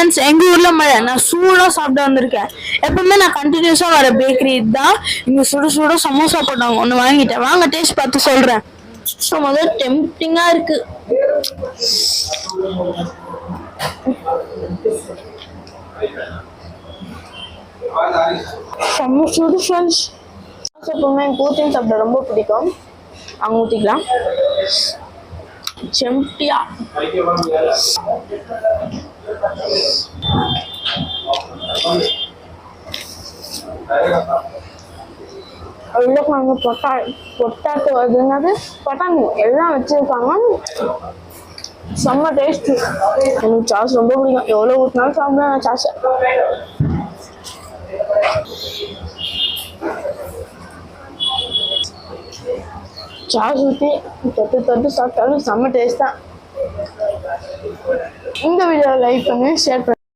Friends, எங்கள் ஊரில் மழை. நான் சூடாக சாப்பிட வந்திருக்கேன். எப்பவுமே நான் கண்டினியூஸாக வர பேக்கரி இதுதான். இங்கே சுட சுட சமோசா போட்டாங்க, ஒன்று வாங்கிட்டேன். வாங்க டேஸ்ட் பார்த்து சொல்கிறேன். ஸோ முதல்ல டெம்ப்டிங்காக இருக்கு. செம்ம சூடு ஃப்ரெண்ட்ஸ். எப்பவுமே எனக்கு ஊற்றின்னு சாப்பிட ரொம்ப பிடிக்கும். அவங்க ஊற்றிக்கலாம். செம்பியா உருளைக்கிழங்கு பொட்டாட்டோ அது என்னது பட்டாணி எல்லாம் வச்சிருக்காங்க. செம்ம டேஸ்ட். எனக்கு சாஸ் ரொம்ப பிடிக்கும். எவ்வளோ ஊற்றினாலும் சாப்பிடுவேன் சாஸ். சாஸ் ஊற்றி தொட்டு தொட்டு சாப்பிட்டாலும் செம்ம டேஸ்ட் தான். இந்த வீடியோவை லைக் பண்ணி ஷேர் பண்ணி